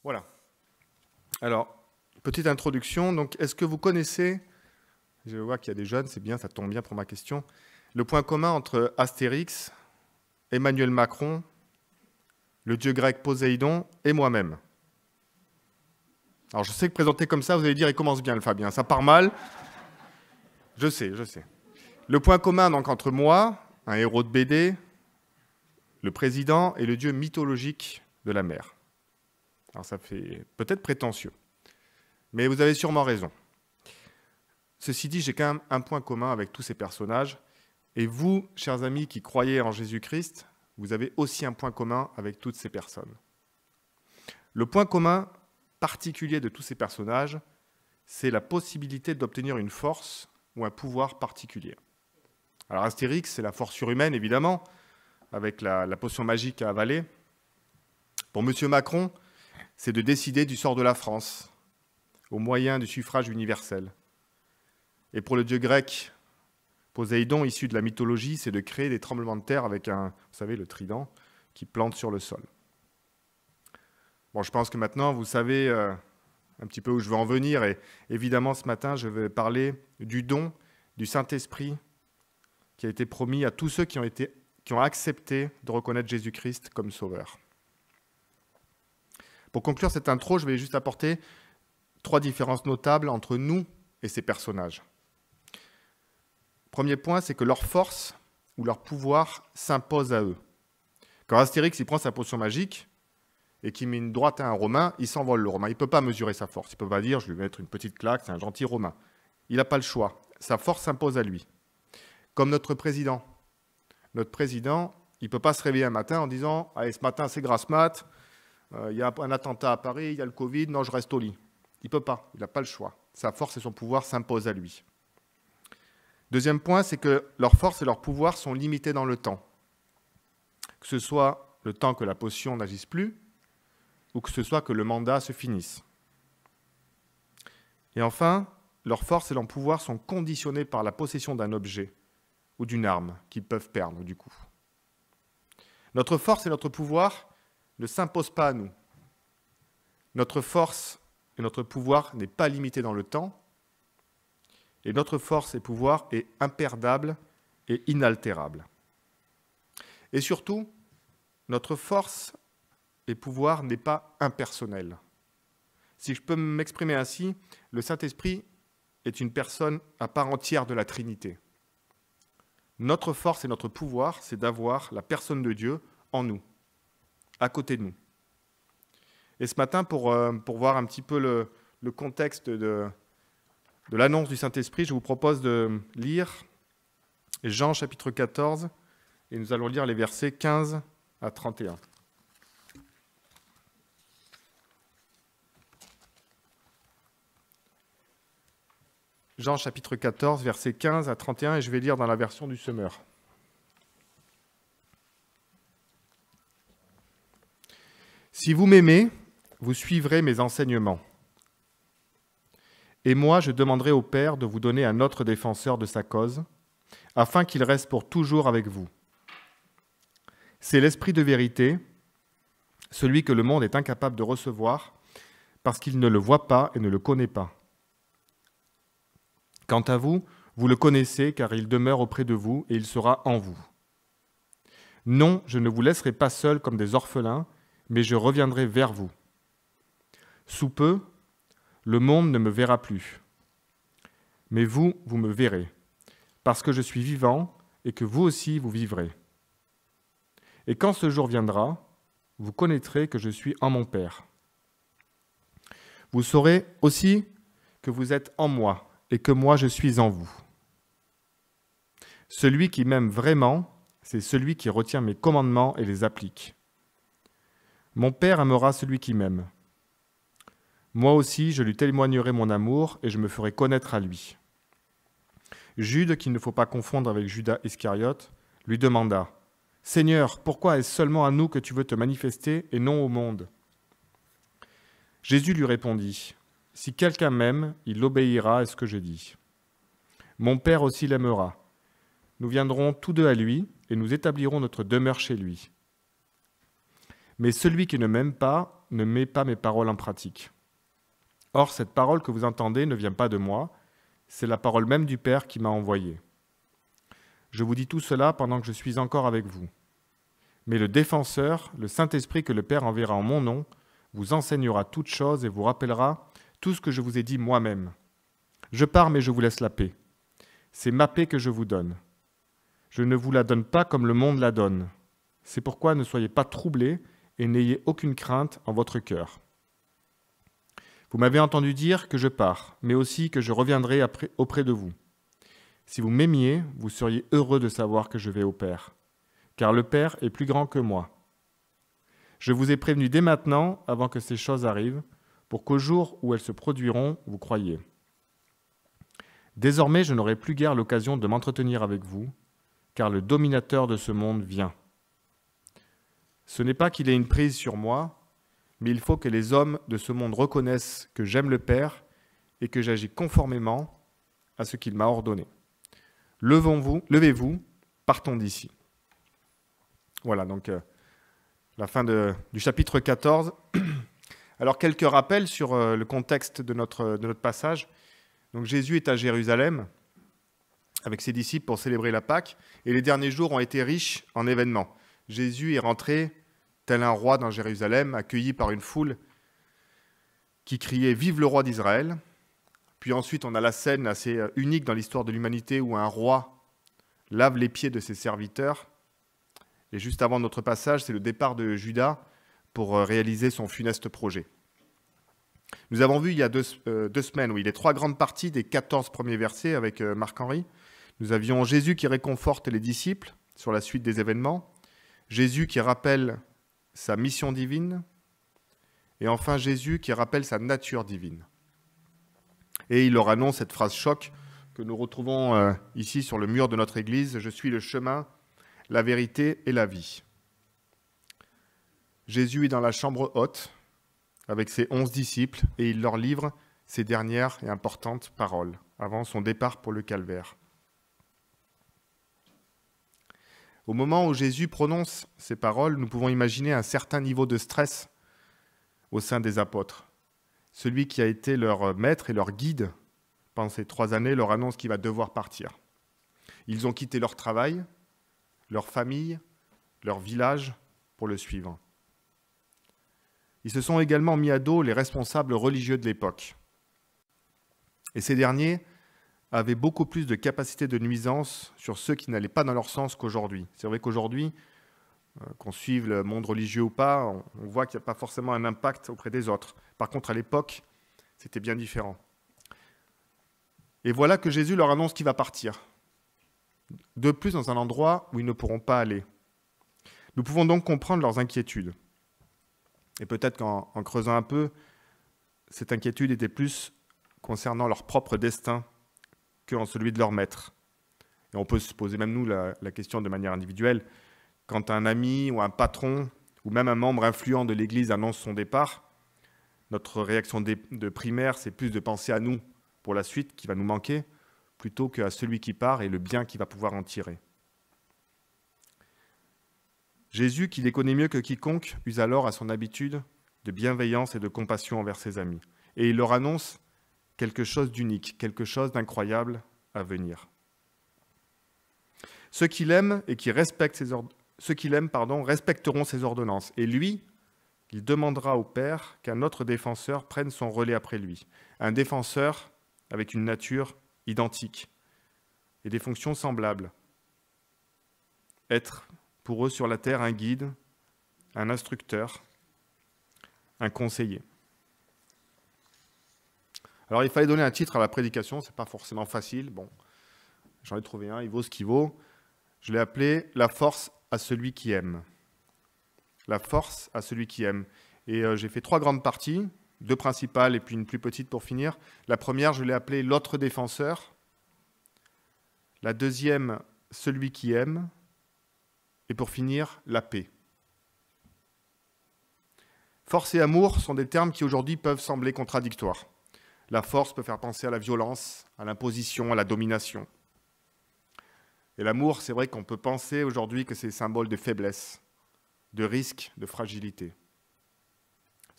Voilà. Alors, petite introduction. Donc, est-ce que vous connaissez, je vois qu'il y a des jeunes, c'est bien, ça tombe bien pour ma question, le point commun entre Astérix, Emmanuel Macron, le dieu grec Poséidon et moi-même? Alors, je sais que présenté comme ça, vous allez dire, il commence bien, le Fabien. Ça part mal. Je sais. Le point commun donc entre moi, un héros de BD, le président et le dieu mythologique de la mer. Alors, ça fait peut-être prétentieux, mais vous avez sûrement raison. Ceci dit, j'ai quand même un point commun avec tous ces personnages. Et vous, chers amis qui croyez en Jésus-Christ, vous avez aussi un point commun avec toutes ces personnes. Le point commun particulier de tous ces personnages, c'est la possibilité d'obtenir une force ou un pouvoir particulier. Alors Astérix, c'est la force surhumaine, évidemment, avec la potion magique à avaler. Pour M. Macron, c'est de décider du sort de la France, au moyen du suffrage universel. Et pour le dieu grec, Poséidon, issu de la mythologie, c'est de créer des tremblements de terre avec vous savez, le trident qui plante sur le sol. Bon, je pense que maintenant, vous savez un petit peu où je veux en venir. Et évidemment, ce matin, je vais parler du don du Saint-Esprit qui a été promis à tous ceux qui ont accepté de reconnaître Jésus-Christ comme sauveur. Pour conclure cette intro, je vais juste apporter 3 différences notables entre nous et ces personnages. Premier point, c'est que leur force ou leur pouvoir s'impose à eux. Quand Astérix il prend sa potion magique et qu'il met une droite à un Romain, il s'envole le Romain. Il ne peut pas mesurer sa force. Il ne peut pas dire, je vais lui mettre une petite claque, c'est un gentil Romain. Il n'a pas le choix. Sa force s'impose à lui. Comme notre président. Notre président, il ne peut pas se réveiller un matin en disant « Allez, ce matin, c'est grasse mat, il y a un attentat à Paris, il y a le Covid, non, je reste au lit. » Il ne peut pas, il n'a pas le choix. Sa force et son pouvoir s'imposent à lui. Deuxième point, c'est que leur force et leur pouvoir sont limités dans le temps. Que ce soit le temps que la potion n'agisse plus, ou que ce soit que le mandat se finisse. Et enfin, leur force et leur pouvoir sont conditionnés par la possession d'un objet ou d'une arme qu'ils peuvent perdre du coup. Notre force et notre pouvoir ne s'imposent pas à nous. Notre force et notre pouvoir n'est pas limité dans le temps, et notre force et pouvoir est imperdable et inaltérable. Et surtout, notre force et pouvoir n'est pas impersonnel. Si je peux m'exprimer ainsi, le Saint-Esprit est une personne à part entière de la Trinité. Notre force et notre pouvoir, c'est d'avoir la personne de Dieu en nous, à côté de nous. Et ce matin, pour voir un petit peu le contexte de l'annonce du Saint-Esprit, je vous propose de lire Jean chapitre 14, et nous allons lire les versets 15 à 31. Jean chapitre 14, versets 15 à 31, et je vais lire dans la version du Semeur. Si vous m'aimez, vous suivrez mes enseignements. Et moi, je demanderai au Père de vous donner un autre défenseur de sa cause, afin qu'il reste pour toujours avec vous. C'est l'Esprit de vérité, celui que le monde est incapable de recevoir, parce qu'il ne le voit pas et ne le connaît pas. Quant à vous, vous le connaissez, car il demeure auprès de vous et il sera en vous. Non, je ne vous laisserai pas seuls comme des orphelins, mais je reviendrai vers vous. Sous peu, le monde ne me verra plus. Mais vous, vous me verrez, parce que je suis vivant et que vous aussi vous vivrez. Et quand ce jour viendra, vous connaîtrez que je suis en mon Père. Vous saurez aussi que vous êtes en moi et que moi je suis en vous. Celui qui m'aime vraiment, c'est celui qui retient mes commandements et les applique. Mon Père aimera celui qui m'aime. Moi aussi, je lui témoignerai mon amour et je me ferai connaître à lui. Jude, qu'il ne faut pas confondre avec Judas Iscariote, lui demanda « Seigneur, pourquoi est-ce seulement à nous que tu veux te manifester et non au monde ?» Jésus lui répondit « Si quelqu'un m'aime, il obéira à ce que je dis. Mon Père aussi l'aimera. Nous viendrons tous deux à lui et nous établirons notre demeure chez lui. Mais celui qui ne m'aime pas ne met pas mes paroles en pratique. Or, cette parole que vous entendez ne vient pas de moi, c'est la parole même du Père qui m'a envoyé. Je vous dis tout cela pendant que je suis encore avec vous. Mais le défenseur, le Saint-Esprit que le Père enverra en mon nom, vous enseignera toutes choses et vous rappellera tout ce que je vous ai dit moi-même. Je pars, mais je vous laisse la paix. C'est ma paix que je vous donne. Je ne vous la donne pas comme le monde la donne. C'est pourquoi ne soyez pas troublés et n'ayez aucune crainte en votre cœur. Vous m'avez entendu dire que je pars, mais aussi que je reviendrai auprès de vous. Si vous m'aimiez, vous seriez heureux de savoir que je vais au Père, car le Père est plus grand que moi. Je vous ai prévenu dès maintenant, avant que ces choses arrivent, pour qu'au jour où elles se produiront, vous croyiez. Désormais, je n'aurai plus guère l'occasion de m'entretenir avec vous, car le dominateur de ce monde vient. Ce n'est pas qu'il ait une prise sur moi, mais il faut que les hommes de ce monde reconnaissent que j'aime le Père et que j'agis conformément à ce qu'il m'a ordonné. Levez-vous, partons d'ici. Voilà, donc la fin du chapitre 14. Alors, quelques rappels sur le contexte de notre passage. Donc, Jésus est à Jérusalem avec ses disciples pour célébrer la Pâque, et les derniers jours ont été riches en événements. Jésus est rentré tel un roi dans Jérusalem, accueilli par une foule qui criait « Vive le roi d'Israël !» Puis ensuite, on a la scène assez unique dans l'histoire de l'humanité où un roi lave les pieds de ses serviteurs. Et juste avant notre passage, c'est le départ de Judas pour réaliser son funeste projet. Nous avons vu il y a deux semaines, les 3 grandes parties des 14 premiers versets avec Marc-Henri. Nous avions Jésus qui réconforte les disciples sur la suite des événements, Jésus qui rappelle sa mission divine, et enfin Jésus qui rappelle sa nature divine. Et il leur annonce cette phrase choc que nous retrouvons ici sur le mur de notre église, « Je suis le chemin, la vérité et la vie ». Jésus est dans la chambre haute avec ses 11 disciples et il leur livre ses dernières et importantes paroles avant son départ pour le calvaire. Au moment où Jésus prononce ces paroles, nous pouvons imaginer un certain niveau de stress au sein des apôtres. Celui qui a été leur maître et leur guide pendant ces 3 années leur annonce qu'il va devoir partir. Ils ont quitté leur travail, leur famille, leur village pour le suivre. Ils se sont également mis à dos les responsables religieux de l'époque. Et ces derniers avaient beaucoup plus de capacité de nuisance sur ceux qui n'allaient pas dans leur sens qu'aujourd'hui. C'est vrai qu'aujourd'hui, qu'on suive le monde religieux ou pas, on voit qu'il n'y a pas forcément un impact auprès des autres. Par contre, à l'époque, c'était bien différent. Et voilà que Jésus leur annonce qu'il va partir. De plus, dans un endroit où ils ne pourront pas aller. Nous pouvons donc comprendre leurs inquiétudes. Et peut-être qu'en creusant un peu, cette inquiétude était plus concernant leur propre destin qu'en celui de leur maître. Et on peut se poser même nous la question de manière individuelle. Quand un ami ou un patron ou même un membre influent de l'Église annonce son départ, notre réaction de primaire, c'est plus de penser à nous pour la suite qui va nous manquer, plutôt qu'à celui qui part et le bien qu'il va pouvoir en tirer. Jésus, qui les connaît mieux que quiconque, use alors à son habitude de bienveillance et de compassion envers ses amis. Et il leur annonce quelque chose d'unique, quelque chose d'incroyable à venir. Ceux qui l'aiment et qui respecteront ses ordonnances. Et lui, il demandera au Père qu'un autre défenseur prenne son relais après lui. Un défenseur avec une nature identique et des fonctions semblables. Être pour eux sur la terre un guide, un instructeur, un conseiller. Alors il fallait donner un titre à la prédication, c'est pas forcément facile. Bon, j'en ai trouvé un, il vaut ce qu'il vaut. Je l'ai appelé « La force à celui qui aime ». La force à celui qui aime. Et j'ai fait 3 grandes parties, 2 principales et puis une plus petite pour finir. La première, je l'ai appelée « L'autre défenseur ». La deuxième, « Celui qui aime ». Et pour finir, la paix. Force et amour sont des termes qui aujourd'hui peuvent sembler contradictoires. La force peut faire penser à la violence, à l'imposition, à la domination. Et l'amour, c'est vrai qu'on peut penser aujourd'hui que c'est symbole de faiblesse, de risque, de fragilité.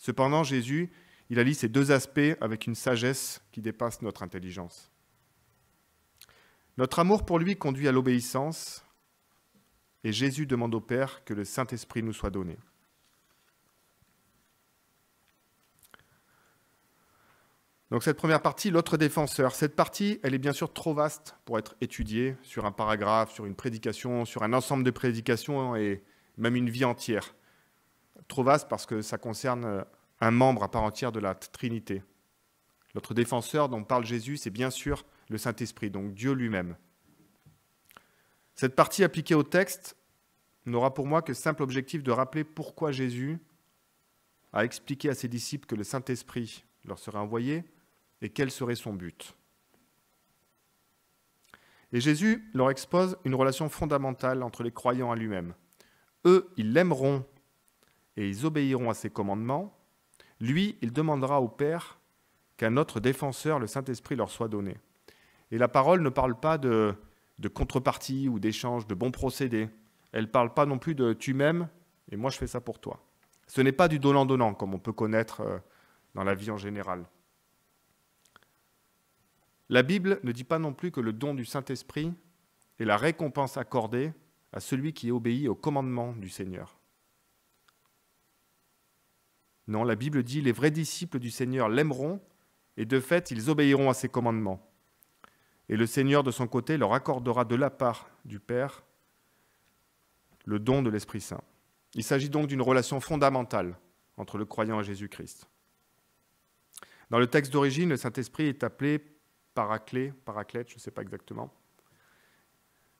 Cependant, Jésus, il allie ces deux aspects avec une sagesse qui dépasse notre intelligence. Notre amour pour lui conduit à l'obéissance, et Jésus demande au Père que le Saint-Esprit nous soit donné. Donc cette première partie, l'autre défenseur. Cette partie, elle est bien sûr trop vaste pour être étudiée sur un paragraphe, sur une prédication, sur un ensemble de prédications et même une vie entière. Trop vaste parce que ça concerne un membre à part entière de la Trinité. L'autre défenseur dont parle Jésus, c'est bien sûr le Saint-Esprit, donc Dieu lui-même. Cette partie appliquée au texte n'aura pour moi que simple objectif de rappeler pourquoi Jésus a expliqué à ses disciples que le Saint-Esprit leur serait envoyé et quel serait son but. Et Jésus leur expose une relation fondamentale entre les croyants à lui-même. Eux, ils l'aimeront et ils obéiront à ses commandements. Lui, il demandera au Père qu'un autre défenseur, le Saint-Esprit, leur soit donné. Et la parole ne parle pas de contrepartie ou d'échange, de bons procédés. Elle ne parle pas non plus de « tu m'aimes et moi je fais ça pour toi ». Ce n'est pas du donnant-donnant comme on peut connaître dans la vie en général. La Bible ne dit pas non plus que le don du Saint-Esprit est la récompense accordée à celui qui obéit au commandement du Seigneur. Non, la Bible dit « les vrais disciples du Seigneur l'aimeront et de fait, ils obéiront à ses commandements. Et le Seigneur, de son côté, leur accordera de la part du Père le don de l'Esprit Saint. » Il s'agit donc d'une relation fondamentale entre le croyant et Jésus-Christ. Dans le texte d'origine, le Saint-Esprit est appelé paraclète, je ne sais pas exactement.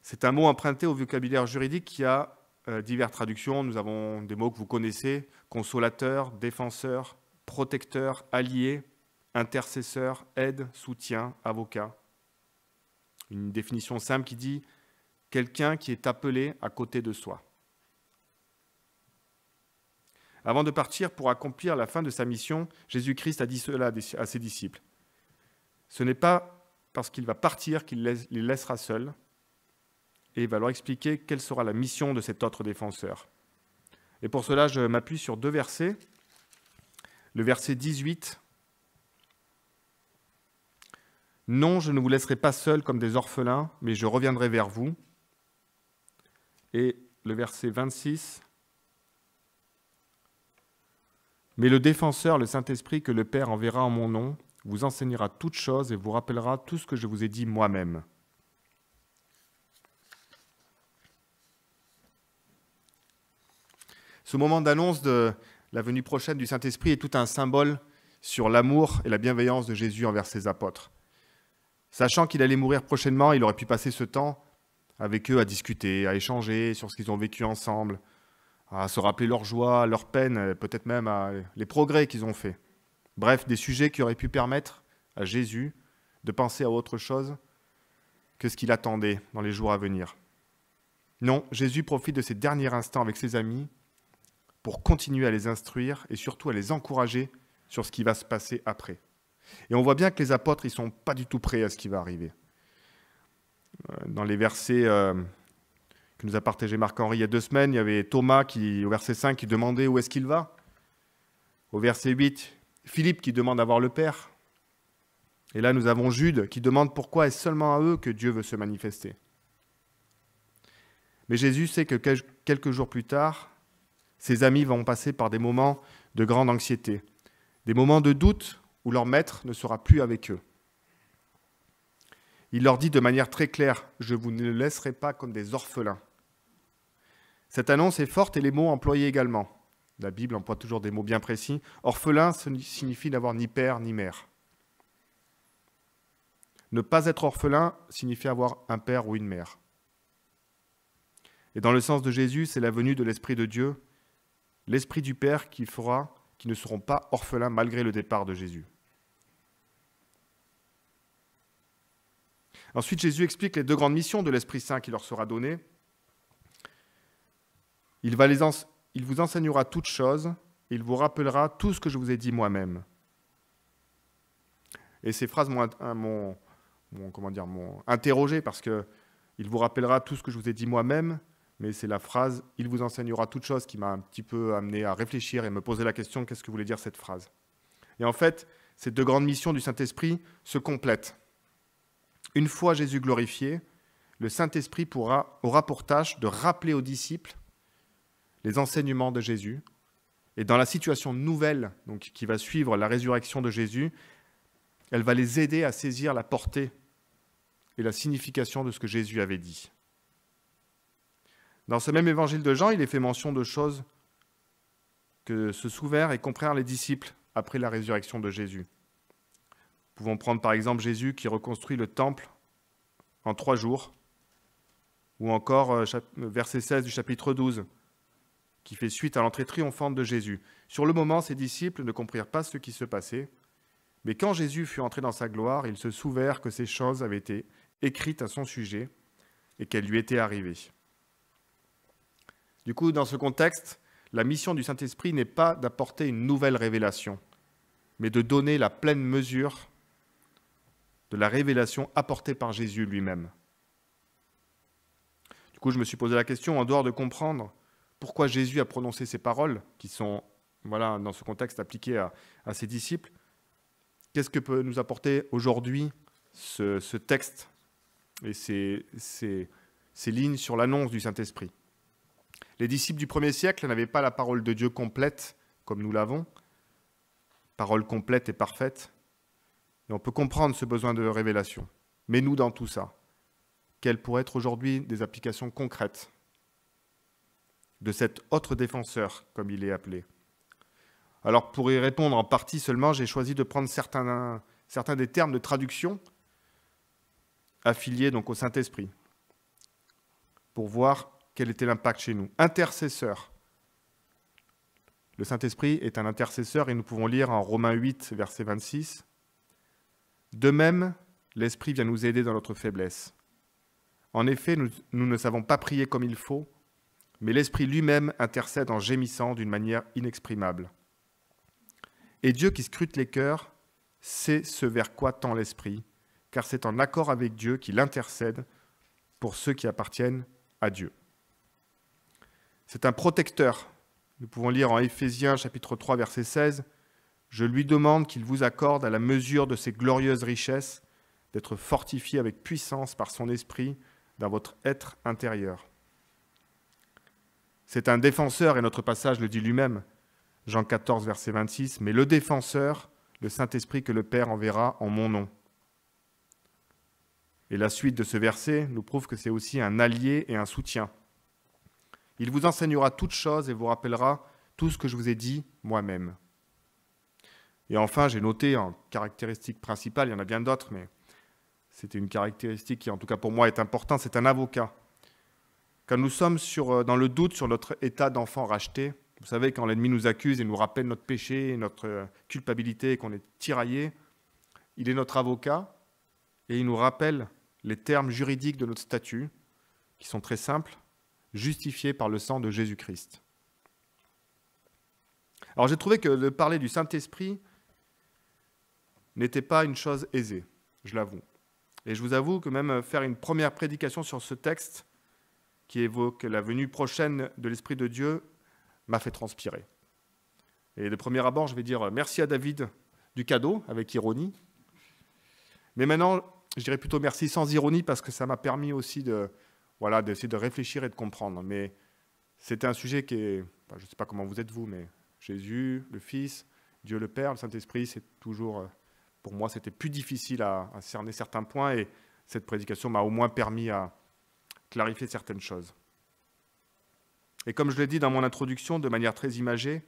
C'est un mot emprunté au vocabulaire juridique qui a diverses traductions. Nous avons des mots que vous connaissez, consolateur, défenseur, protecteur, allié, intercesseur, aide, soutien, avocat. Une définition simple qui dit « quelqu'un qui est appelé à côté de soi ». Avant de partir pour accomplir la fin de sa mission, Jésus-Christ a dit cela à ses disciples. Ce n'est pas parce qu'il va partir qu'il les laissera seuls, et il va leur expliquer quelle sera la mission de cet autre défenseur. Et pour cela, je m'appuie sur deux versets. Le verset 18. « Non, je ne vous laisserai pas seuls comme des orphelins, mais je reviendrai vers vous. » Et le verset 26. « Mais le défenseur, le Saint-Esprit que le Père enverra en mon nom, vous enseignera toutes choses et vous rappellera tout ce que je vous ai dit moi-même. » Ce moment d'annonce de la venue prochaine du Saint-Esprit est tout un symbole sur l'amour et la bienveillance de Jésus envers ses apôtres. Sachant qu'il allait mourir prochainement, il aurait pu passer ce temps avec eux à discuter, à échanger sur ce qu'ils ont vécu ensemble, à se rappeler leur joie, leur peine, peut-être même les progrès qu'ils ont faits. Bref, des sujets qui auraient pu permettre à Jésus de penser à autre chose que ce qu'il attendait dans les jours à venir. Non, Jésus profite de ces derniers instants avec ses amis pour continuer à les instruire et surtout à les encourager sur ce qui va se passer après. Et on voit bien que les apôtres, ils ne sont pas du tout prêts à ce qui va arriver. Dans les versets que nous a partagé Marc-Henri il y a 2 semaines, il y avait Thomas qui, au verset 5, qui demandait où est-ce qu'il va. Au verset 8, Philippe qui demande à voir le Père. Et là, nous avons Jude qui demande pourquoi est-ce seulement à eux que Dieu veut se manifester. Mais Jésus sait que quelques jours plus tard, ses amis vont passer par des moments de grande anxiété, des moments de doute où leur maître ne sera plus avec eux. Il leur dit de manière très claire « Je vous ne laisserai pas comme des orphelins ». Cette annonce est forte et les mots employés également. La Bible emploie toujours des mots bien précis. Orphelin signifie n'avoir ni père ni mère. Ne pas être orphelin signifie avoir un père ou une mère. Et dans le sens de Jésus, c'est la venue de l'Esprit de Dieu, l'Esprit du Père qui fera qu'ils ne seront pas orphelins malgré le départ de Jésus. Ensuite, Jésus explique les 2 grandes missions de l'Esprit Saint qui leur sera donnée. Il vous enseignera toutes choses, et il vous rappellera tout ce que je vous ai dit moi-même. Et ces phrases m'ont interrogé parce que il vous rappellera tout ce que je vous ai dit moi-même, mais c'est la phrase « Il vous enseignera toute chose » qui m'a un petit peu amené à réfléchir et me poser la question « Qu'est-ce que voulait dire cette phrase ?» Et en fait, ces deux grandes missions du Saint-Esprit se complètent. Une fois Jésus glorifié, le Saint-Esprit aura pour tâche de rappeler aux disciples les enseignements de Jésus. Et dans la situation nouvelle donc, qui va suivre la résurrection de Jésus, elle va les aider à saisir la portée et la signification de ce que Jésus avait dit. Dans ce même évangile de Jean, il est fait mention de choses que se souvinrent et comprirent les disciples après la résurrection de Jésus. Nous pouvons prendre par exemple Jésus qui reconstruit le temple en 3 jours, ou encore verset 16 du chapitre 12, qui fait suite à l'entrée triomphante de Jésus. Sur le moment, ses disciples ne comprirent pas ce qui se passait, mais quand Jésus fut entré dans sa gloire, ils se souvinrent que ces choses avaient été écrites à son sujet et qu'elles lui étaient arrivées. Du coup, dans ce contexte, la mission du Saint-Esprit n'est pas d'apporter une nouvelle révélation, mais de donner la pleine mesure de la révélation apportée par Jésus lui-même. Du coup, je me suis posé la question, en dehors de comprendre pourquoi Jésus a prononcé ces paroles, qui sont, voilà, dans ce contexte, appliquées à ses disciples, qu'est-ce que peut nous apporter aujourd'hui ce texte et ces lignes sur l'annonce du Saint-Esprit? Les disciples du premier siècle n'avaient pas la parole de Dieu complète, comme nous l'avons, parole complète et parfaite, et on peut comprendre ce besoin de révélation. Mais nous, dans tout ça, quelles pourraient être aujourd'hui des applications concrètes de cet autre défenseur, comme il est appelé? Alors, pour y répondre en partie seulement, j'ai choisi de prendre certains des termes de traduction affiliés donc au Saint-Esprit, pour voir quel était l'impact chez nous. Intercesseur. Le Saint-Esprit est un intercesseur et nous pouvons lire en Romains 8, verset 26. De même, l'Esprit vient nous aider dans notre faiblesse. En effet, nous ne savons pas prier comme il faut, mais l'Esprit lui-même intercède en gémissant d'une manière inexprimable. Et Dieu qui scrute les cœurs sait ce vers quoi tend l'Esprit, car c'est en accord avec Dieu qu'il intercède pour ceux qui appartiennent à Dieu. C'est un protecteur. Nous pouvons lire en Éphésiens chapitre 3, verset 16, « Je lui demande qu'il vous accorde à la mesure de ses glorieuses richesses d'être fortifié avec puissance par son esprit dans votre être intérieur. » C'est un défenseur, et notre passage le dit lui-même, Jean 14, verset 26, « Mais le défenseur, le Saint-Esprit que le Père enverra en mon nom. » Et la suite de ce verset nous prouve que c'est aussi un allié et un soutien. « Il vous enseignera toutes choses et vous rappellera tout ce que je vous ai dit moi-même. » Et enfin, j'ai noté en caractéristique principale, il y en a bien d'autres, mais c'était une caractéristique qui, en tout cas pour moi, est importante, c'est un avocat. Quand nous sommes dans le doute sur notre état d'enfant racheté, vous savez, quand l'ennemi nous accuse et nous rappelle notre péché, notre culpabilité, qu'on est tiraillé, il est notre avocat et il nous rappelle les termes juridiques de notre statut, qui sont très simples, justifiés par le sang de Jésus-Christ. Alors j'ai trouvé que de parler du Saint-Esprit n'était pas une chose aisée, je l'avoue. Et je vous avoue que même faire une première prédication sur ce texte, qui évoque la venue prochaine de l'Esprit de Dieu, m'a fait transpirer. Et de premier abord, je vais dire merci à David du cadeau, avec ironie. Mais maintenant, je dirais plutôt merci sans ironie, parce que ça m'a permis aussi d'essayer de réfléchir et de comprendre. Mais c'était un sujet qui est, je ne sais pas comment vous êtes vous, mais Jésus, le Fils, Dieu le Père, le Saint-Esprit, c'est toujours, pour moi, c'était plus difficile à cerner certains points, et cette prédication m'a au moins permis à clarifier certaines choses. Et comme je l'ai dit dans mon introduction, de manière très imagée,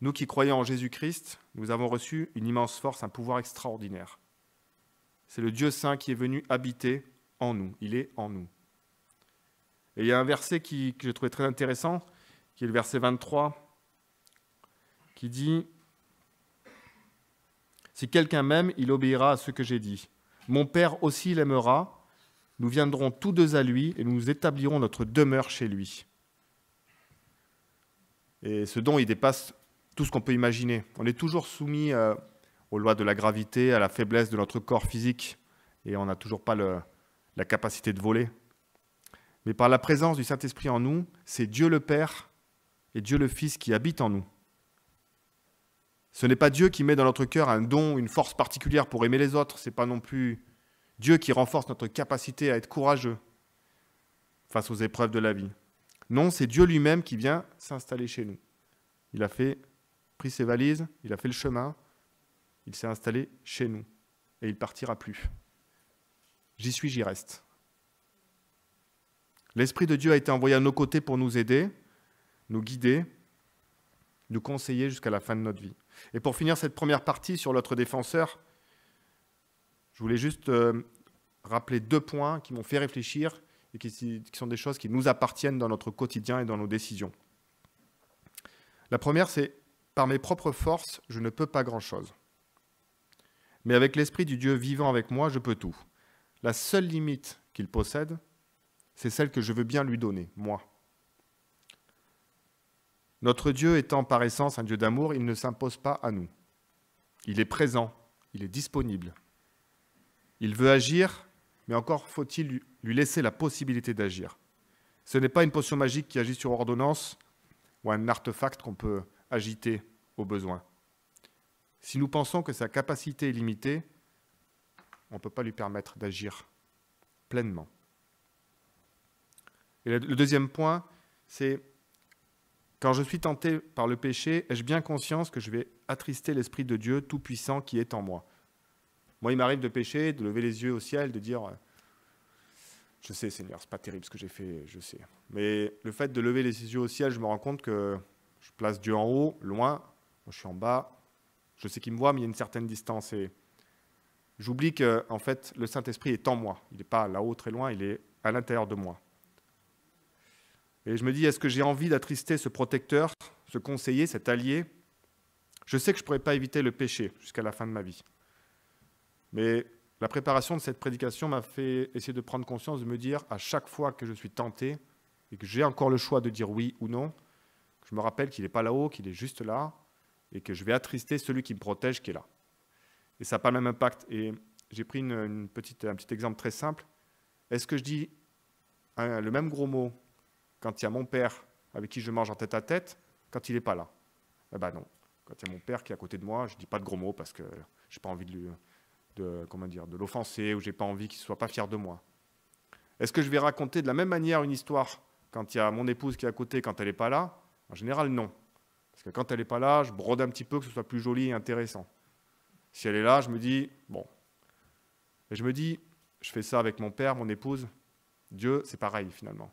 nous qui croyons en Jésus-Christ, nous avons reçu une immense force, un pouvoir extraordinaire. C'est le Dieu saint qui est venu habiter en nous. Il est en nous. Et il y a un verset que j'ai trouvé très intéressant, qui est le verset 23, qui dit « Si quelqu'un m'aime, il obéira à ce que j'ai dit. Mon Père aussi l'aimera. Nous viendrons tous deux à lui et nous établirons notre demeure chez lui. » Et ce don, il dépasse tout ce qu'on peut imaginer. On est toujours soumis aux lois de la gravité, à la faiblesse de notre corps physique, et on n'a toujours pas la capacité de voler. mais par la présence du Saint-Esprit en nous, c'est Dieu le Père et Dieu le Fils qui habitent en nous. Ce n'est pas Dieu qui met dans notre cœur un don, une force particulière pour aimer les autres. Ce n'est pas non plus Dieu qui renforce notre capacité à être courageux face aux épreuves de la vie. Non, c'est Dieu lui-même qui vient s'installer chez nous. Il a pris ses valises, il a fait le chemin, il s'est installé chez nous et il ne partira plus. J'y suis, j'y reste. L'Esprit de Dieu a été envoyé à nos côtés pour nous aider, nous guider, nous conseiller jusqu'à la fin de notre vie. Et pour finir cette première partie sur l'autre défenseur, je voulais juste rappeler 2 points qui m'ont fait réfléchir et qui sont des choses qui nous appartiennent dans notre quotidien et dans nos décisions. La première, c'est « Par mes propres forces, je ne peux pas grand-chose. Mais avec l'Esprit du Dieu vivant avec moi, je peux tout. La seule limite qu'il possède, c'est celle que je veux bien lui donner, moi. Notre Dieu étant par essence un Dieu d'amour, il ne s'impose pas à nous. Il est présent, il est disponible. Il veut agir, mais encore faut-il lui laisser la possibilité d'agir. Ce n'est pas une potion magique qui agit sur ordonnance ou un artefact qu'on peut agiter au besoin. Si nous pensons que sa capacité est limitée, on ne peut pas lui permettre d'agir pleinement. Et le deuxième point, c'est quand je suis tenté par le péché, ai-je bien conscience que je vais attrister l'Esprit de Dieu Tout-Puissant qui est en moi? Moi, il m'arrive de pécher, de lever les yeux au ciel, de dire « Je sais, Seigneur, ce n'est pas terrible ce que j'ai fait, je sais. » Mais le fait de lever les yeux au ciel, je me rends compte que je place Dieu en haut, loin, moi je suis en bas. Je sais qu'il me voit, mais il y a une certaine distance. Et j'oublie que en fait, le Saint-Esprit est en moi. Il n'est pas là-haut, très loin, il est à l'intérieur de moi. Et je me dis, est-ce que j'ai envie d'attrister ce protecteur, ce conseiller, cet allié? Je sais que je ne pourrais pas éviter le péché jusqu'à la fin de ma vie. Mais la préparation de cette prédication m'a fait essayer de prendre conscience, de me dire, à chaque fois que je suis tenté, et que j'ai encore le choix de dire oui ou non, que je me rappelle qu'il n'est pas là-haut, qu'il est juste là, et que je vais attrister celui qui me protège, qui est là. Et ça n'a pas le même impact. Et j'ai pris un petit exemple très simple. Est-ce que je dis le même gros mot quand il y a mon père avec qui je mange en tête à tête, quand il n'est pas là? Eh ben non. Quand il y a mon père qui est à côté de moi, je ne dis pas de gros mots parce que je n'ai pas envie de l'offenser ou je n'ai pas envie qu'il ne soit pas fier de moi. Est-ce que je vais raconter de la même manière une histoire quand il y a mon épouse qui est à côté, quand elle n'est pas là? En général, non. Parce que quand elle n'est pas là, je brode un petit peu, que ce soit plus joli et intéressant. Si elle est là, je me dis, bon. Et je me dis, je fais ça avec mon père, mon épouse. Dieu, c'est pareil finalement.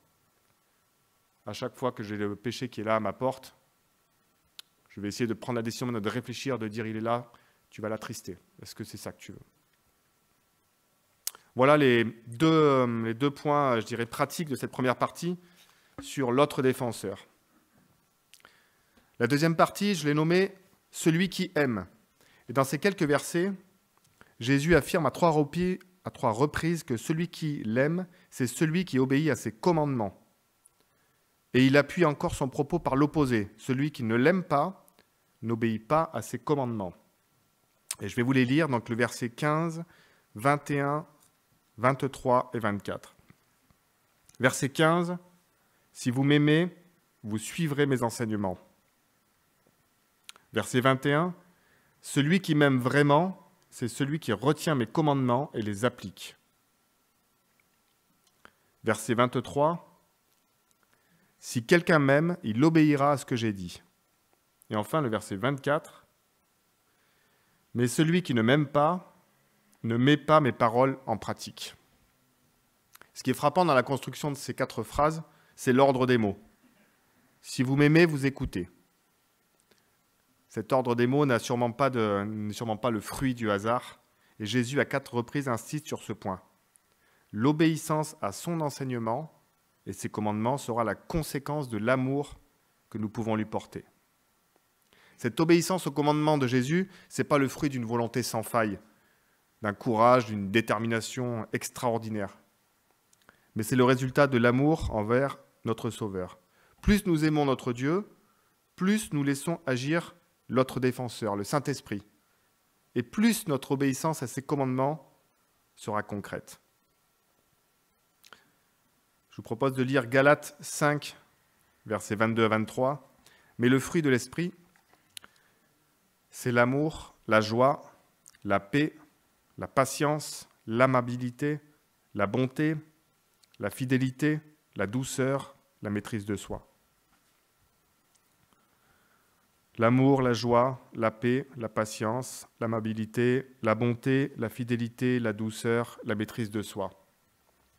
À chaque fois que j'ai le péché qui est là à ma porte, je vais essayer de prendre la décision de réfléchir, de dire, il est là, tu vas l'attrister. Est-ce que c'est ça que tu veux? Voilà les deux points, je dirais, pratiques de cette première partie sur l'autre défenseur. La deuxième partie, je l'ai nommée « Celui qui aime ». Et dans ces quelques versets, Jésus affirme à 3 reprises que celui qui l'aime, c'est celui qui obéit à ses commandements. Et il appuie encore son propos par l'opposé. Celui qui ne l'aime pas n'obéit pas à ses commandements. Et je vais vous les lire, donc le verset 15, 21, 23 et 24. Verset 15, « Si vous m'aimez, vous suivrez mes enseignements. » Verset 21, « Celui qui m'aime vraiment, c'est celui qui retient mes commandements et les applique. » Verset 23, « Si quelqu'un m'aime, il obéira à ce que j'ai dit. » Et enfin, le verset 24, « Mais celui qui ne m'aime pas, ne met pas mes paroles en pratique. » Ce qui est frappant dans la construction de ces 4 phrases, c'est l'ordre des mots. Si vous m'aimez, vous écoutez. Cet ordre des mots n'est sûrement pas le fruit du hasard, et Jésus à 4 reprises insiste sur ce point. L'obéissance à son enseignement et ses commandements sera la conséquence de l'amour que nous pouvons lui porter. Cette obéissance aux commandements de Jésus, ce n'est pas le fruit d'une volonté sans faille, d'un courage, d'une détermination extraordinaire, mais c'est le résultat de l'amour envers notre Sauveur. Plus nous aimons notre Dieu, plus nous laissons agir l'autre défenseur, le Saint-Esprit, et plus notre obéissance à ses commandements sera concrète. Je vous propose de lire Galates 5, versets 22 à 23. Mais le fruit de l'esprit, c'est l'amour, la joie, la paix, la patience, l'amabilité, la bonté, la fidélité, la douceur, la maîtrise de soi. L'amour, la joie, la paix, la patience, l'amabilité, la bonté, la fidélité, la douceur, la maîtrise de soi.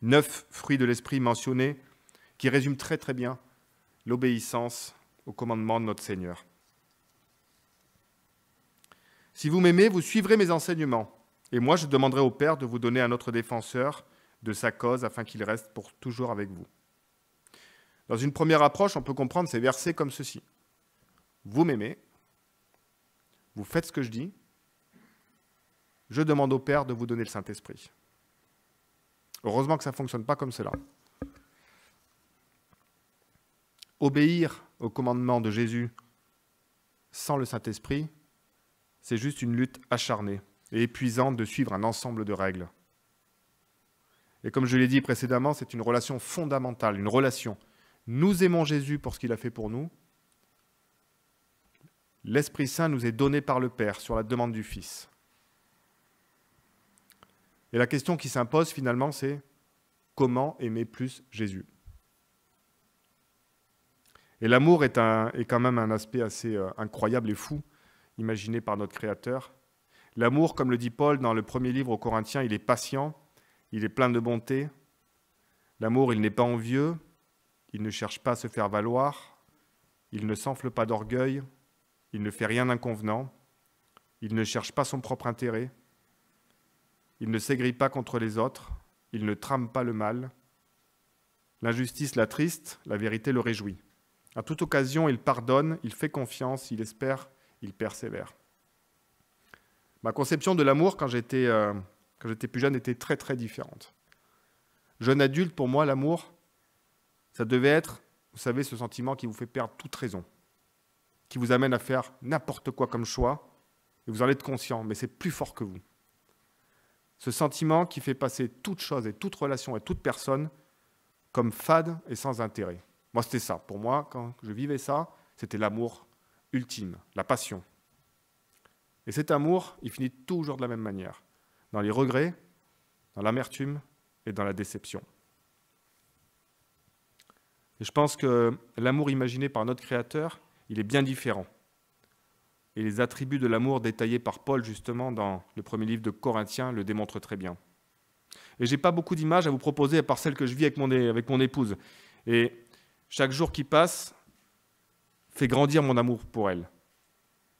9 fruits de l'esprit mentionnés qui résument très très bien l'obéissance au commandement de notre Seigneur. Si vous m'aimez, vous suivrez mes enseignements. Et moi, je demanderai au Père de vous donner un autre défenseur de sa cause afin qu'il reste pour toujours avec vous. Dans une première approche, on peut comprendre ces versets comme ceci. Vous m'aimez, vous faites ce que je dis, je demande au Père de vous donner le Saint-Esprit. Heureusement que ça ne fonctionne pas comme cela. Obéir au commandement de Jésus sans le Saint-Esprit, c'est juste une lutte acharnée et épuisante de suivre un ensemble de règles. Et comme je l'ai dit précédemment, c'est une relation fondamentale, une relation. Nous aimons Jésus pour ce qu'il a fait pour nous. L'Esprit Saint nous est donné par le Père sur la demande du Fils. Et la question qui s'impose finalement, c'est comment aimer plus Jésus ? Et l'amour est quand même un aspect assez incroyable et fou, imaginé par notre Créateur. L'amour, comme le dit Paul dans le premier livre aux Corinthiens, il est patient, il est plein de bonté. L'amour, il n'est pas envieux, il ne cherche pas à se faire valoir, il ne s'enfle pas d'orgueil, il ne fait rien d'inconvenant, il ne cherche pas son propre intérêt, il ne s'aigrit pas contre les autres, il ne trame pas le mal. L'injustice l'attriste, la vérité le réjouit. À toute occasion, il pardonne, il fait confiance, il espère, il persévère. Ma conception de l'amour quand j'étais plus jeune était très très différente. Jeune adulte, pour moi, l'amour, ça devait être, vous savez, ce sentiment qui vous fait perdre toute raison, qui vous amène à faire n'importe quoi comme choix, et vous en êtes conscient, mais c'est plus fort que vous. Ce sentiment qui fait passer toute chose et toute relation et toute personne comme fade et sans intérêt. Moi, c'était ça. Pour moi, quand je vivais ça, c'était l'amour ultime, la passion. Et cet amour, il finit toujours de la même manière, dans les regrets, dans l'amertume et dans la déception. Et je pense que l'amour imaginé par notre Créateur, il est bien différent. Et les attributs de l'amour détaillés par Paul, justement, dans le premier livre de Corinthiens, le démontrent très bien. Et je n'ai pas beaucoup d'images à vous proposer, à part celles que je vis avec mon épouse. Et chaque jour qui passe fait grandir mon amour pour elle.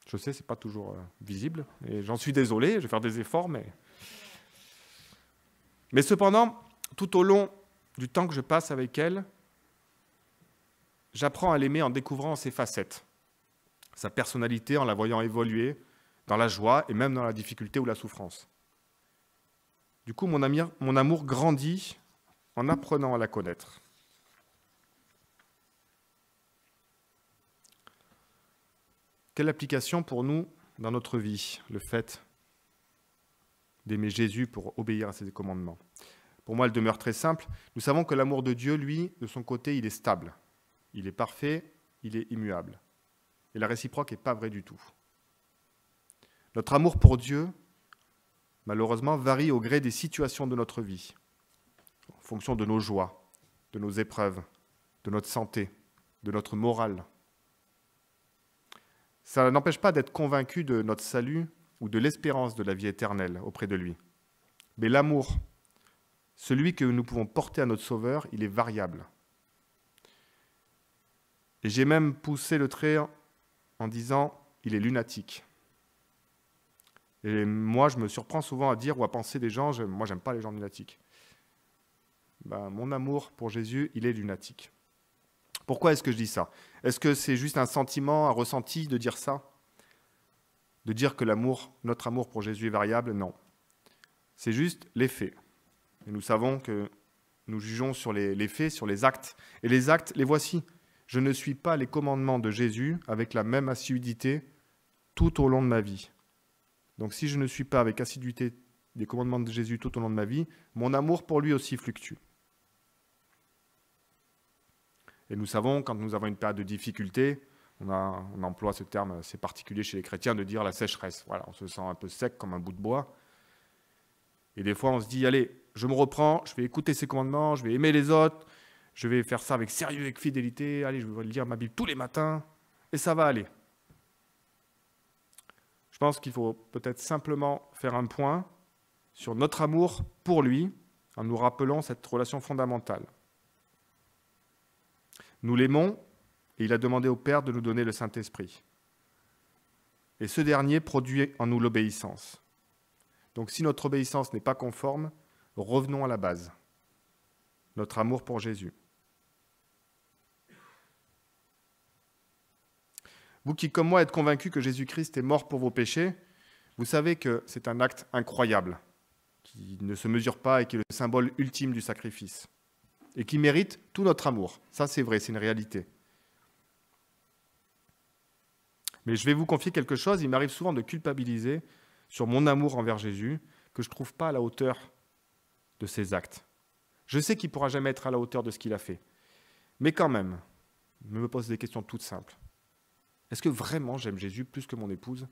Je sais, ce n'est pas toujours visible, et j'en suis désolé, je vais faire des efforts, mais cependant, tout au long du temps que je passe avec elle, j'apprends à l'aimer en découvrant ses facettes, sa personnalité en la voyant évoluer dans la joie et même dans la difficulté ou la souffrance. Du coup, mon amour grandit en apprenant à la connaître. Quelle application pour nous dans notre vie, le fait d'aimer Jésus pour obéir à ses commandements? Pour moi, elle demeure très simple. Nous savons que l'amour de Dieu, lui, de son côté, il est stable. Il est parfait, il est immuable. Et la réciproque n'est pas vraie du tout. Notre amour pour Dieu, malheureusement, varie au gré des situations de notre vie, en fonction de nos joies, de nos épreuves, de notre santé, de notre morale. Ça n'empêche pas d'être convaincu de notre salut ou de l'espérance de la vie éternelle auprès de lui. Mais l'amour, celui que nous pouvons porter à notre Sauveur, il est variable. Et j'ai même poussé le trait en disant « il est lunatique ». Et moi, je me surprends souvent à dire ou à penser des gens « moi, j'aime pas les gens lunatiques ». Mon amour pour Jésus, il est lunatique. Pourquoi est-ce que je dis ça? Est-ce que c'est juste un sentiment, un ressenti de dire ça? De dire que notre amour pour Jésus est variable? Non. C'est juste les faits. Et nous savons que nous jugeons sur les faits, sur les actes. Et les actes, les voici. Je ne suis pas les commandements de Jésus avec la même assiduité tout au long de ma vie. Donc si je ne suis pas avec assiduité les commandements de Jésus tout au long de ma vie, mon amour pour lui aussi fluctue. Et nous savons, quand nous avons une période de difficulté, on emploie ce terme assez particulier chez les chrétiens de dire la sécheresse. Voilà, on se sent un peu sec comme un bout de bois. Et des fois, on se dit, allez, je me reprends, je vais écouter ces commandements, je vais aimer les autres, je vais faire ça avec sérieux, avec fidélité, allez, je vais lire ma Bible tous les matins, et ça va aller. Je pense qu'il faut peut-être simplement faire un point sur notre amour pour lui, en nous rappelant cette relation fondamentale. Nous l'aimons, et il a demandé au Père de nous donner le Saint-Esprit. Et ce dernier produit en nous l'obéissance. Donc si notre obéissance n'est pas conforme, revenons à la base, notre amour pour Jésus. Vous qui, comme moi, êtes convaincus que Jésus-Christ est mort pour vos péchés, vous savez que c'est un acte incroyable, qui ne se mesure pas et qui est le symbole ultime du sacrifice, et qui mérite tout notre amour. Ça, c'est vrai, c'est une réalité. Mais je vais vous confier quelque chose, il m'arrive souvent de culpabiliser sur mon amour envers Jésus, que je ne trouve pas à la hauteur de ses actes. Je sais qu'il ne pourra jamais être à la hauteur de ce qu'il a fait. Mais quand même, je me pose des questions toutes simples. Est-ce que vraiment j'aime Jésus plus que mon épouse?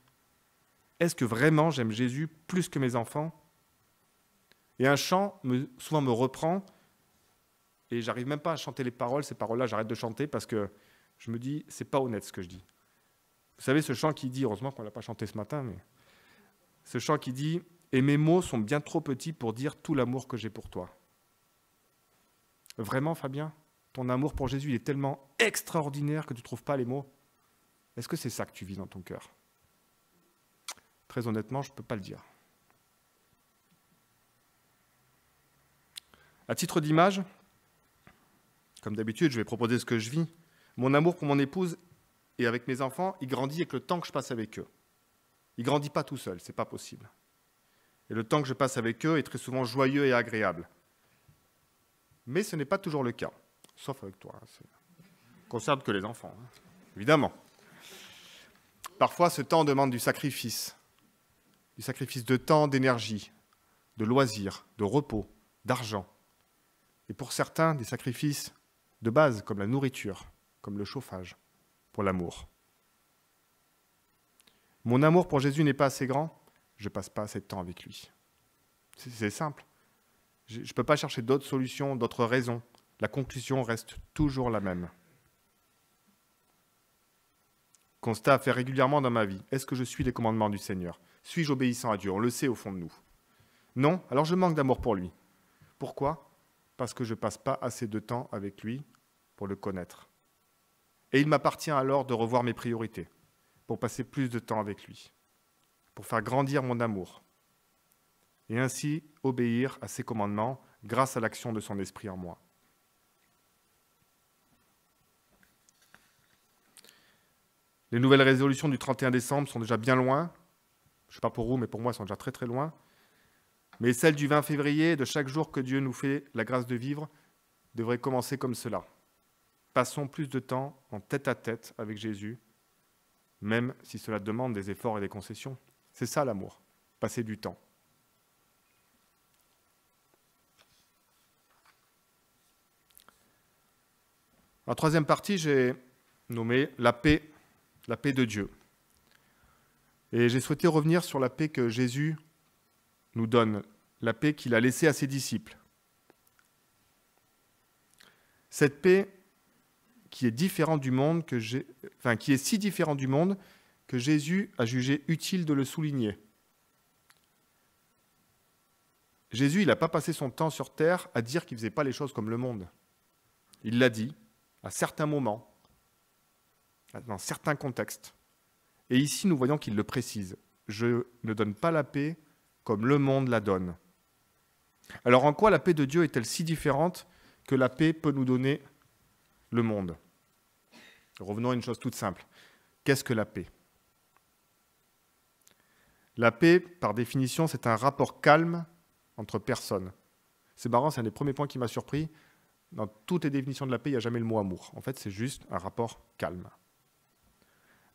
Est-ce que vraiment j'aime Jésus plus que mes enfants? Et un chant, souvent me reprend, et j'arrive même pas à chanter les paroles. Ces paroles-là, j'arrête de chanter parce que je me dis, c'est pas honnête ce que je dis. Vous savez, ce chant qui dit, heureusement qu'on ne l'a pas chanté ce matin, mais ce chant qui dit « Et mes mots sont bien trop petits pour dire tout l'amour que j'ai pour toi. » Vraiment, Fabien, ton amour pour Jésus il est tellement extraordinaire que tu ne trouves pas les mots? Est-ce que c'est ça que tu vis dans ton cœur? Très honnêtement, je ne peux pas le dire. À titre d'image, comme d'habitude, je vais proposer ce que je vis. Mon amour pour mon épouse et avec mes enfants, il grandit avec le temps que je passe avec eux. Il ne grandit pas tout seul, ce n'est pas possible. Et le temps que je passe avec eux est très souvent joyeux et agréable. Mais ce n'est pas toujours le cas, sauf avec toi. Ça ne concerne que les enfants, évidemment. Parfois, ce temps demande du sacrifice de temps, d'énergie, de loisirs, de repos, d'argent. Et pour certains, des sacrifices de base, comme la nourriture, comme le chauffage, pour l'amour. Mon amour pour Jésus n'est pas assez grand, je ne passe pas assez de temps avec lui. C'est simple. Je ne peux pas chercher d'autres solutions, d'autres raisons. La conclusion reste toujours la même. Constat à faire régulièrement dans ma vie. Est-ce que je suis les commandements du Seigneur? Suis-je obéissant à Dieu? On le sait au fond de nous. Non? Alors je manque d'amour pour lui. Pourquoi? Parce que je ne passe pas assez de temps avec lui pour le connaître. Et il m'appartient alors de revoir mes priorités, pour passer plus de temps avec lui, pour faire grandir mon amour, et ainsi obéir à ses commandements grâce à l'action de son esprit en moi. Les nouvelles résolutions du 31 décembre sont déjà bien loin. Je ne sais pas pour vous, mais pour moi, elles sont déjà très très loin. Mais celles du 20 février, de chaque jour que Dieu nous fait la grâce de vivre, devraient commencer comme cela. Passons plus de temps en tête-à-tête avec Jésus, même si cela demande des efforts et des concessions. C'est ça l'amour, passer du temps. En troisième partie, j'ai nommé la paix de Dieu. Et j'ai souhaité revenir sur la paix que Jésus nous donne, la paix qu'il a laissée à ses disciples. Cette paix qui est différente du monde, qui est si différente du monde que Jésus a jugé utile de le souligner. Jésus, il n'a pas passé son temps sur terre à dire qu'il ne faisait pas les choses comme le monde. Il l'a dit à certains moments, dans certains contextes. Et ici, nous voyons qu'il le précise. Je ne donne pas la paix comme le monde la donne. Alors en quoi la paix de Dieu est-elle si différente que la paix peut nous donner le monde? Revenons à une chose toute simple. Qu'est-ce que la paix? La paix, par définition, c'est un rapport calme entre personnes. C'est marrant, c'est un des premiers points qui m'a surpris. Dans toutes les définitions de la paix, il n'y a jamais le mot amour. En fait, c'est juste un rapport calme.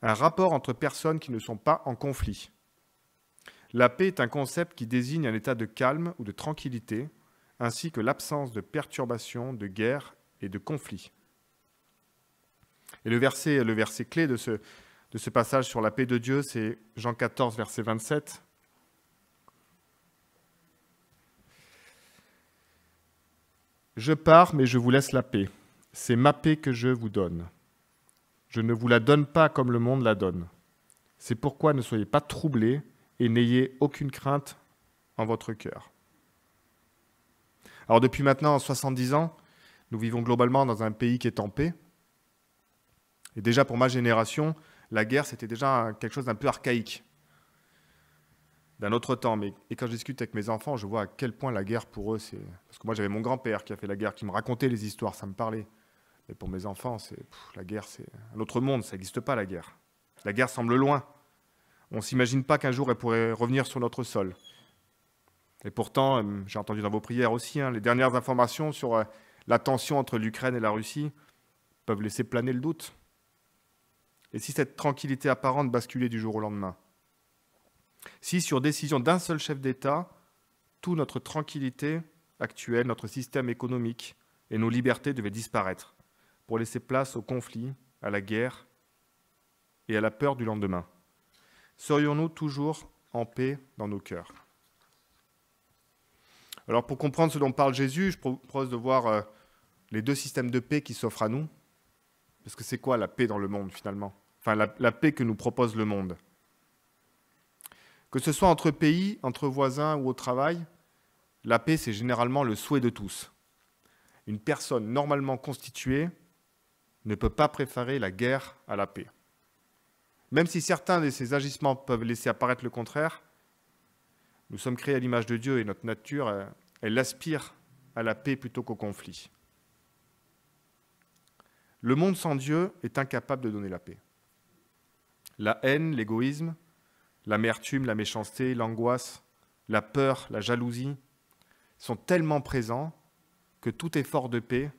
Un rapport entre personnes qui ne sont pas en conflit. La paix est un concept qui désigne un état de calme ou de tranquillité, ainsi que l'absence de perturbation, de guerre et de conflit. Et le verset clé de ce passage sur la paix de Dieu, c'est Jean 14, verset 27. « Je pars, mais je vous laisse la paix. C'est ma paix que je vous donne. Je ne vous la donne pas comme le monde la donne. C'est pourquoi ne soyez pas troublés et n'ayez aucune crainte en votre cœur. » Alors depuis maintenant 70 ans, nous vivons globalement dans un pays qui est en paix. Et déjà pour ma génération, la guerre c'était déjà quelque chose d'un peu archaïque, d'un autre temps. Et quand je discute avec mes enfants, je vois à quel point la guerre pour eux, c'est... Parce que moi j'avais mon grand-père qui a fait la guerre, qui me racontait les histoires, ça me parlait. Mais pour mes enfants, la guerre c'est un autre monde, ça n'existe pas la guerre. La guerre semble loin. On ne s'imagine pas qu'un jour elle pourrait revenir sur notre sol. Et pourtant, j'ai entendu dans vos prières aussi, les dernières informations sur la tension entre l'Ukraine et la Russie peuvent laisser planer le doute. Et si cette tranquillité apparente basculait du jour au lendemain? Si, sur décision d'un seul chef d'État, toute notre tranquillité actuelle, notre système économique et nos libertés devaient disparaître pour laisser place au conflit, à la guerre et à la peur du lendemain, serions-nous toujours en paix dans nos cœurs? Alors pour comprendre ce dont parle Jésus, je propose de voir les deux systèmes de paix qui s'offrent à nous. Parce que c'est quoi la paix dans le monde finalement? Enfin la paix que nous propose le monde. Que ce soit entre pays, entre voisins ou au travail, la paix c'est généralement le souhait de tous. Une personne normalement constituée ne peut pas préférer la guerre à la paix. Même si certains de ces agissements peuvent laisser apparaître le contraire, nous sommes créés à l'image de Dieu et notre nature, elle aspire à la paix plutôt qu'au conflit. Le monde sans Dieu est incapable de donner la paix. La haine, l'égoïsme, l'amertume, la méchanceté, l'angoisse, la peur, la jalousie sont tellement présents que tout effort de paix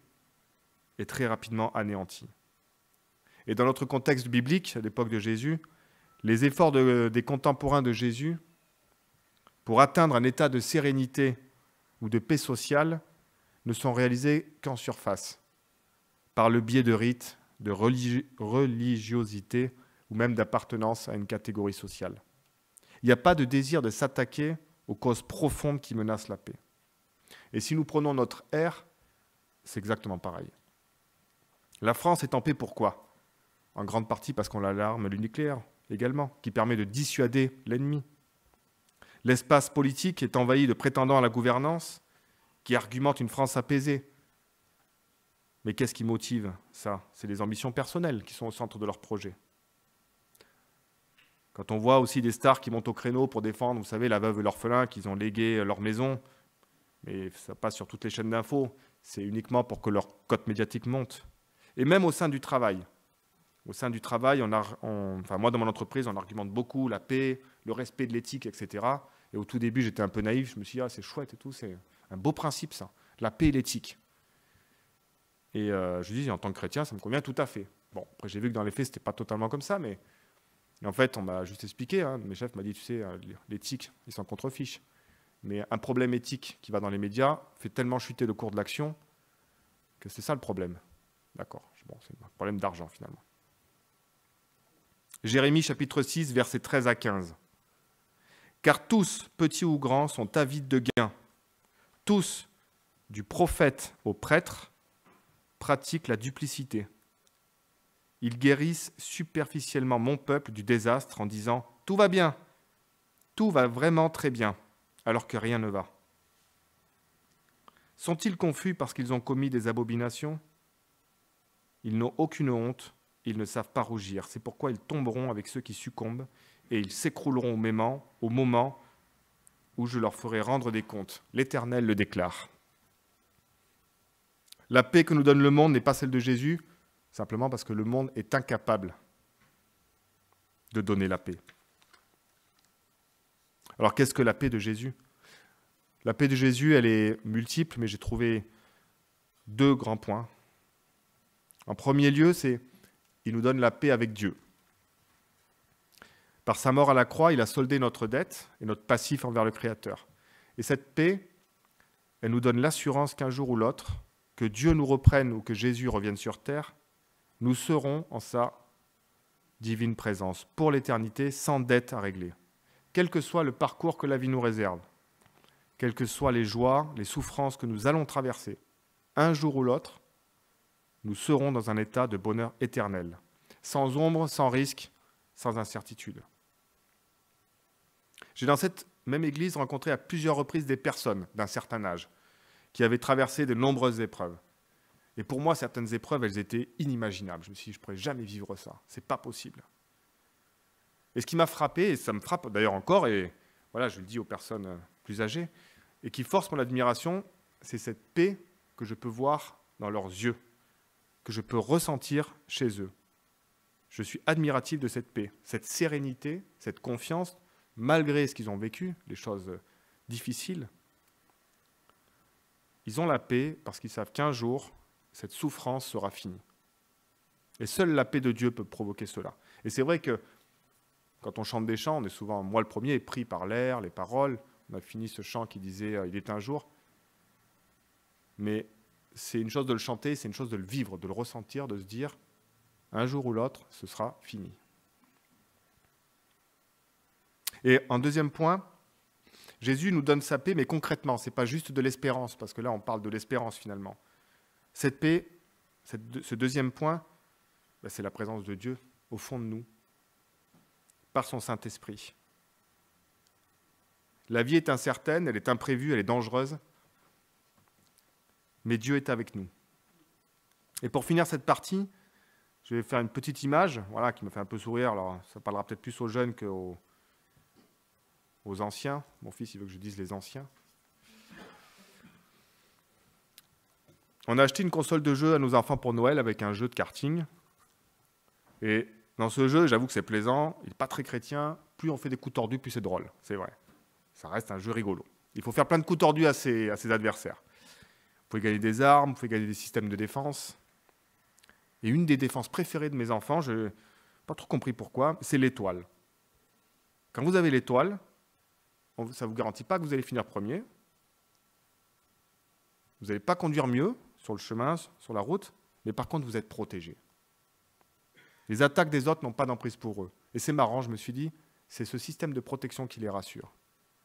est très rapidement anéanti. Et dans notre contexte biblique, à l'époque de Jésus, les efforts des contemporains de Jésus pour atteindre un état de sérénité ou de paix sociale ne sont réalisés qu'en surface, par le biais de rites, de religiosité ou même d'appartenance à une catégorie sociale. Il n'y a pas de désir de s'attaquer aux causes profondes qui menacent la paix. Et si nous prenons notre ère, c'est exactement pareil. La France est en paix pourquoi? En grande partie parce qu'on a l'arme nucléaire également, qui permet de dissuader l'ennemi. L'espace politique est envahi de prétendants à la gouvernance qui argumentent une France apaisée. Mais qu'est-ce qui motive ça? C'est les ambitions personnelles qui sont au centre de leur projet. Quand on voit aussi des stars qui montent au créneau pour défendre, vous savez, la veuve et l'orphelin, qu'ils ont légué leur maison, mais ça passe sur toutes les chaînes d'infos, c'est uniquement pour que leur cote médiatique monte. Et même au sein du travail. Au sein du travail, moi dans mon entreprise, on argumente beaucoup la paix, le respect de l'éthique, etc. Et au tout début, j'étais un peu naïf, je me suis dit, c'est chouette et tout, c'est un beau principe ça, la paix et l'éthique. Et je dis, en tant que chrétien, ça me convient tout à fait. Bon, après j'ai vu que dans les faits, c'était pas totalement comme ça, mais en fait, on m'a juste expliqué, mes chefs m'ont dit, tu sais, l'éthique, ils s'en contrefichent. Mais un problème éthique qui va dans les médias fait tellement chuter le cours de l'action que c'est ça le problème. D'accord, bon, c'est un problème d'argent finalement. Jérémie chapitre 6, versets 13 à 15. « Car tous, petits ou grands, sont avides de gain. Tous, du prophète au prêtre, pratiquent la duplicité. Ils guérissent superficiellement mon peuple du désastre en disant « Tout va bien, tout va vraiment très bien », alors que rien ne va. Sont-ils confus parce qu'ils ont commis des abominations? Ils n'ont aucune honte. Ils ne savent pas rougir. C'est pourquoi ils tomberont avec ceux qui succombent et ils s'écrouleront au moment où je leur ferai rendre des comptes. L'Éternel le déclare. La paix que nous donne le monde n'est pas celle de Jésus, simplement parce que le monde est incapable de donner la paix. Alors qu'est-ce que la paix de Jésus? La paix de Jésus, elle est multiple, mais j'ai trouvé deux grands points. En premier lieu, c'est il nous donne la paix avec Dieu. Par sa mort à la croix, il a soldé notre dette et notre passif envers le Créateur. Et cette paix, elle nous donne l'assurance qu'un jour ou l'autre, que Dieu nous reprenne ou que Jésus revienne sur terre, Nous serons en sa divine présence pour l'éternité, sans dette à régler. Quel que soit le parcours que la vie nous réserve, quelles que soient les joies, les souffrances que nous allons traverser, un jour ou l'autre, nous serons dans un état de bonheur éternel, sans ombre, sans risque, sans incertitude. J'ai dans cette même église rencontré à plusieurs reprises des personnes d'un certain âge qui avaient traversé de nombreuses épreuves. Et pour moi, certaines épreuves, elles étaient inimaginables. Je me suis dit, je ne pourrais jamais vivre ça. Ce n'est pas possible. Et ce qui m'a frappé, et ça me frappe d'ailleurs encore, et voilà, je le dis aux personnes plus âgées, et qui force mon admiration, c'est cette paix que je peux voir dans leurs yeux, que je peux ressentir chez eux. Je suis admiratif de cette paix, cette sérénité, cette confiance, malgré ce qu'ils ont vécu, les choses difficiles. Ils ont la paix parce qu'ils savent qu'un jour, cette souffrance sera finie. Et seule la paix de Dieu peut provoquer cela. Et c'est vrai que quand on chante des chants, on est souvent, moi le premier, pris par l'air, les paroles. On a fini ce chant qui disait « Il est un jour ». Mais c'est une chose de le chanter, c'est une chose de le vivre, de le ressentir, de se dire « Un jour ou l'autre, ce sera fini ». Et en deuxième point, Jésus nous donne sa paix, mais concrètement, ce n'est pas juste de l'espérance, parce que là, on parle de l'espérance finalement. Cette paix, ce deuxième point, c'est la présence de Dieu au fond de nous, par son Saint-Esprit. La vie est incertaine, elle est imprévue, elle est dangereuse, mais Dieu est avec nous. Et pour finir cette partie, je vais faire une petite image, voilà, qui me fait un peu sourire. Alors, ça parlera peut-être plus aux jeunes qu'aux anciens. Mon fils, il veut que je dise les anciens. On a acheté une console de jeu à nos enfants pour Noël avec un jeu de karting. Et dans ce jeu, j'avoue que c'est plaisant, il n'est pas très chrétien. Plus on fait des coups tordus, plus c'est drôle, c'est vrai. Ça reste un jeu rigolo. Il faut faire plein de coups tordus à ses adversaires. Vous pouvez gagner des armes, vous pouvez gagner des systèmes de défense. Et une des défenses préférées de mes enfants, je n'ai pas trop compris pourquoi, c'est l'étoile. Quand vous avez l'étoile, ça ne vous garantit pas que vous allez finir premier. Vous n'allez pas conduire mieux sur le chemin, sur la route, mais par contre, vous êtes protégé. Les attaques des autres n'ont pas d'emprise pour eux. Et c'est marrant, je me suis dit, c'est ce système de protection qui les rassure.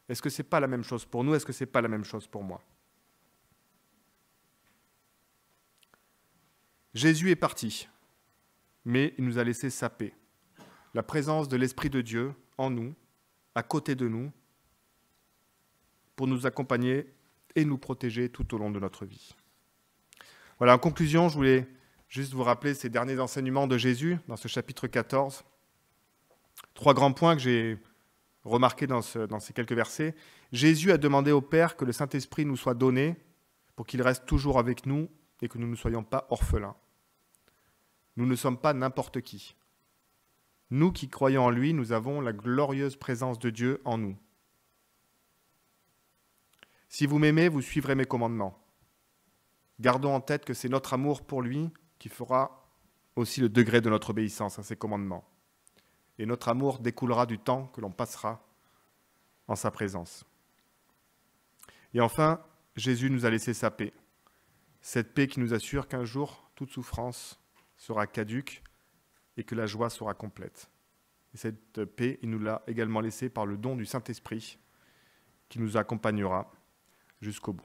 Est-ce que ce n'est pas la même chose pour nous? Est-ce que ce n'est pas la même chose pour moi? Jésus est parti, mais il nous a laissé sa paix. La présence de l'Esprit de Dieu en nous, à côté de nous, pour nous accompagner et nous protéger tout au long de notre vie. Voilà, en conclusion, je voulais juste vous rappeler ces derniers enseignements de Jésus dans ce chapitre 14. 3 grands points que j'ai remarqués dans ces quelques versets. Jésus a demandé au Père que le Saint-Esprit nous soit donné pour qu'il reste toujours avec nous et que nous ne soyons pas orphelins. Nous ne sommes pas n'importe qui. Nous qui croyons en lui, nous avons la glorieuse présence de Dieu en nous. Si vous m'aimez, vous suivrez mes commandements. Gardons en tête que c'est notre amour pour lui qui fera aussi le degré de notre obéissance à ses commandements. Et notre amour découlera du temps que l'on passera en sa présence. Et enfin, Jésus nous a laissé sa paix. Cette paix qui nous assure qu'un jour, toute souffrance sera caduque et que la joie sera complète. Et cette paix, il nous l'a également laissée par le don du Saint-Esprit qui nous accompagnera jusqu'au bout.